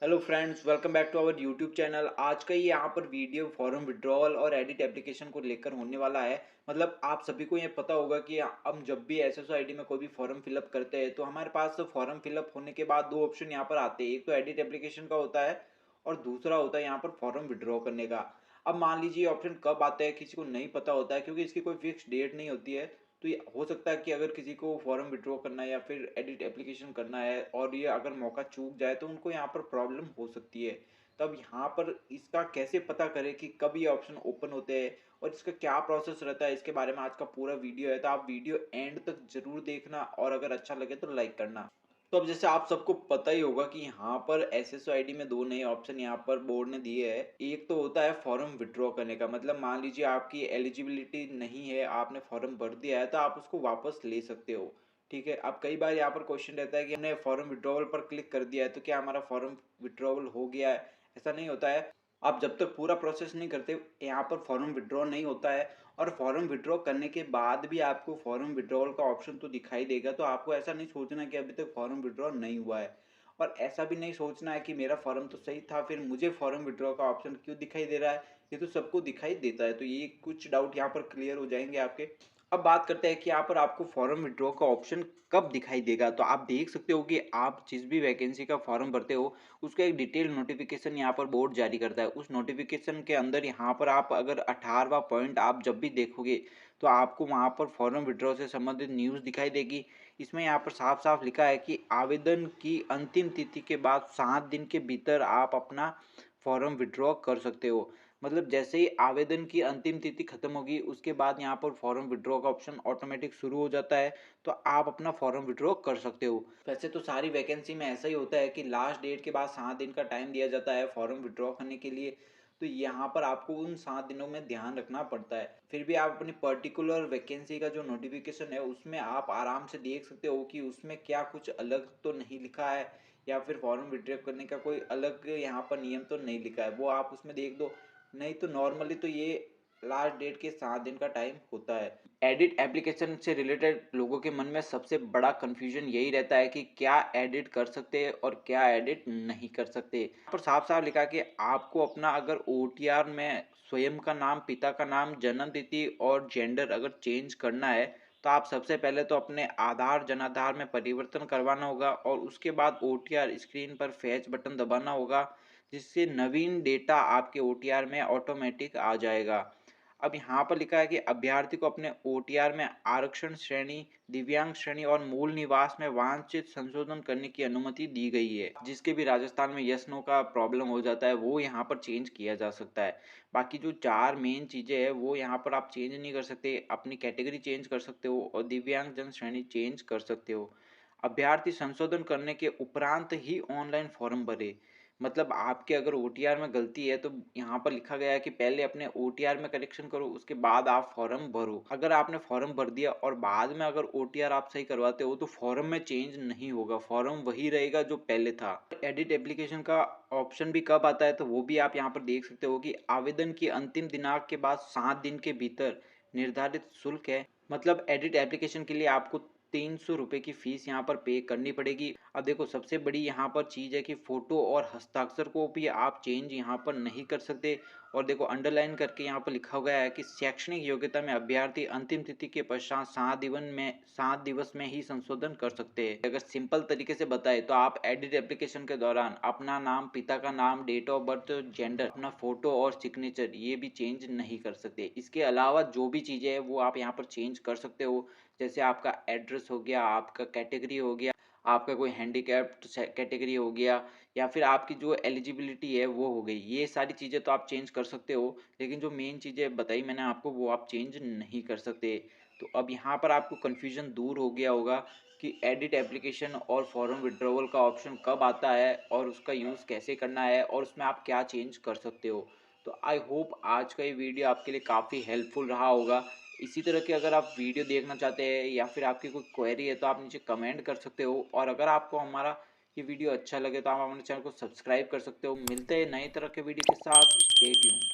Hello friends, welcome back to our YouTube channel. आज का ये यहाँ पर वीडियो फॉर्म विड्रॉल और एडिट एप्लीकेशन को लेकर होने वाला है। मतलब आप सभी को ये पता होगा कि हम जब भी एसएसओ आईडी में कोई भी फॉर्म फिलअप करते हैं तो हमारे पास फॉर्म फिलअप होने के बाद दो ऑप्शन यहाँ पर आते हैं। एक तो एडिट एप्लीकेशन का होता है और दूसरा होता है यहाँ पर फॉर्म विड्रॉ करने का। अब मान लीजिए ऑप्शन कब आता है किसी को नहीं पता होता है, क्योंकि इसकी कोई फिक्स डेट नहीं होती है। तो ये हो सकता है कि अगर किसी को फॉर्म विड्रॉ करना है या फिर एडिट एप्लीकेशन करना है और ये अगर मौका चूक जाए तो उनको यहाँ पर प्रॉब्लम हो सकती है। तब यहाँ पर इसका कैसे पता करें कि कब ये ऑप्शन ओपन होते हैं और इसका क्या प्रोसेस रहता है, इसके बारे में आज का पूरा वीडियो है। तो आप वीडियो एंड तक जरूर देखना और अगर अच्छा लगे तो लाइक करना। तो अब जैसे आप सबको पता ही होगा कि यहाँ पर एसएसओ आईडी में दो नए ऑप्शन यहाँ पर बोर्ड ने दिए हैं। एक तो होता है फॉर्म विड्रॉ करने का, मतलब मान लीजिए आपकी एलिजिबिलिटी नहीं है, आपने फॉर्म भर दिया है तो आप उसको वापस ले सकते हो। ठीक है। अब कई बार यहाँ पर क्वेश्चन रहता है कि हमने फॉर्म विड्रॉवल पर क्लिक कर दिया है तो क्या हमारा फॉर्म विड्रॉवल हो गया है। ऐसा नहीं होता है। आप जब तक पूरा प्रोसेस नहीं करते यहाँ पर फॉर्म विड्रॉ नहीं होता है। और फॉर्म विड्रॉ करने के बाद भी आपको फॉर्म विड्रॉल का ऑप्शन तो दिखाई देगा। तो आपको ऐसा नहीं सोचना कि अभी तक फॉर्म विड्रॉ नहीं हुआ है, और ऐसा भी नहीं सोचना है कि मेरा फॉर्म तो सही था फिर मुझे फॉर्म विड्रॉ का ऑप्शन क्यों दिखाई दे रहा है। ये तो सबको दिखाई देता है। तो ये कुछ डाउट यहाँ पर क्लियर हो जाएंगे आपके। अब बात करते हैं कि यहाँ पर आपको फॉर्म विड्रॉ का ऑप्शन कब दिखाई देगा। तो आप देख सकते हो कि आप जिस भी वैकेंसी का फॉर्म भरते हो उसका एक डिटेल नोटिफिकेशन यहाँ पर बोर्ड जारी करता है। उस नोटिफिकेशन के अंदर यहाँ पर आप अगर 18वां पॉइंट आप जब भी देखोगे तो आपको वहाँ पर फॉर्म विड्रॉ से संबंधित न्यूज़ दिखाई देगी। इसमें यहाँ पर साफ साफ लिखा है कि आवेदन की अंतिम तिथि के बाद 7 दिन के भीतर आप अपना फॉर्म विड्रॉ कर सकते हो। मतलब जैसे ही आवेदन की अंतिम तिथि खत्म होगी उसके बाद यहाँ पर फॉर्म विड्रॉ का ऑप्शन ऑटोमेटिक शुरू हो जाता है। तो आप अपना फॉर्म विड्रॉ कर सकते हो। वैसे तो सारी वैकेंसी में ऐसा ही होता है कि लास्ट डेट के बाद 7 दिन का टाइम दिया जाता है फॉर्म विड्रॉ करने के लिए। तो यहाँ पर आपको उन 7 दिनों में ध्यान रखना पड़ता है। फिर भी आप अपनी पर्टिकुलर वैकेंसी का जो नोटिफिकेशन है उसमें आप आराम से देख सकते हो कि उसमें क्या कुछ अलग तो नहीं लिखा है, या फिर फॉर्म विड्रॉ करने का कोई अलग यहाँ पर नियम तो नहीं लिखा है। वो आप उसमें देख दो। नहीं तो नॉर्मली तो ये लास्ट डेट के 7 दिन का टाइम होता है। एडिट एप्लीकेशन से रिलेटेड लोगों के मन में सबसे बड़ा कंफ्यूजन यही रहता है कि क्या एडिट कर सकते हैं और क्या एडिट नहीं कर सकते। यहाँ पर साफ साफ लिखा कि आपको अपना अगर ओटीआर में स्वयं का नाम, पिता का नाम, जन्म तिथि और जेंडर अगर चेंज करना है तो आप सबसे पहले तो अपने आधार जनाधार में परिवर्तन करवाना होगा और उसके बाद ओटीआर स्क्रीन पर फैच बटन दबाना होगा, जिससे नवीन डेटा आपके ओटीआर में ऑटोमेटिक आ जाएगा। अब यहाँ पर लिखा है कि अभ्यर्थी को अपने ओटीआर में आरक्षण श्रेणी, दिव्यांग श्रेणी और मूल निवास में वांछित संशोधन करने की अनुमति दी गई है। जिसके भी राजस्थान में यस नो का प्रॉब्लम हो जाता है वो यहाँ पर चेंज किया जा सकता है। बाकी जो चार मेन चीजें हैं वो यहाँ पर आप चेंज नहीं कर सकते। अपनी कैटेगरी चेंज कर सकते हो और दिव्यांग जन श्रेणी चेंज कर सकते हो। अभ्यर्थी संशोधन करने के उपरांत ही ऑनलाइन फॉर्म भरे। मतलब आपके अगर ओटीआर में गलती है तो यहाँ पर लिखा गया है कि पहले अपने ओटीआर में करेक्शन करो, उसके बाद आप फॉर्म भरो। अगर आपने फॉर्म भर दिया और बाद में अगर ओटीआर आप सही करवाते हो तो फॉर्म में चेंज नहीं होगा, फॉर्म वही रहेगा जो पहले था। एडिट एप्लीकेशन का ऑप्शन भी कब आता है तो वो भी आप यहाँ पर देख सकते हो कि आवेदन की अंतिम दिनांक के बाद 7 दिन के भीतर निर्धारित शुल्क है। मतलब एडिट एप्लीकेशन के लिए आपको 300 रुपये की फीस यहाँ पर पे करनी पड़ेगी। अब देखो सबसे बड़ी यहाँ पर चीज़ है कि फ़ोटो और हस्ताक्षर को भी आप चेंज यहाँ पर नहीं कर सकते। और देखो अंडरलाइन करके यहाँ पर लिखा गया है कि शैक्षणिक योग्यता में अभ्यर्थी अंतिम तिथि के पश्चात 7 दिवस में ही संशोधन कर सकते हैं। अगर सिंपल तरीके से बताए तो आप एडिट एप्लीकेशन के दौरान अपना नाम, पिता का नाम, डेट ऑफ बर्थ, जेंडर, अपना फोटो और सिग्नेचर ये भी चेंज नहीं कर सकते। इसके अलावा जो भी चीज़ें हैं वो आप यहाँ पर चेंज कर सकते हो। जैसे आपका एड्रेस हो गया, आपका कैटेगरी हो गया, आपका कोई हैंडीकैप्ड कैटेगरी हो गया, या फिर आपकी जो एलिजिबिलिटी है वो हो गई। ये सारी चीज़ें तो आप चेंज कर सकते हो, लेकिन जो मेन चीज़ें बताई मैंने आपको वो आप चेंज नहीं कर सकते। तो अब यहाँ पर आपको कन्फ्यूजन दूर हो गया होगा कि एडिट एप्लीकेशन और फॉर्म विड्रॉवल का ऑप्शन कब आता है और उसका यूज़ कैसे करना है और उसमें आप क्या चेंज कर सकते हो। तो आई होप आज का ये वीडियो आपके लिए काफ़ी हेल्पफुल रहा होगा। इसी तरह के अगर आप वीडियो देखना चाहते हैं या फिर आपकी कोई क्वेरी है तो आप नीचे कमेंट कर सकते हो। और अगर आपको हमारा ये वीडियो अच्छा लगे तो आप हमारे चैनल को सब्सक्राइब कर सकते हो। मिलते हैं नई तरह के वीडियो के साथ। Stay tuned.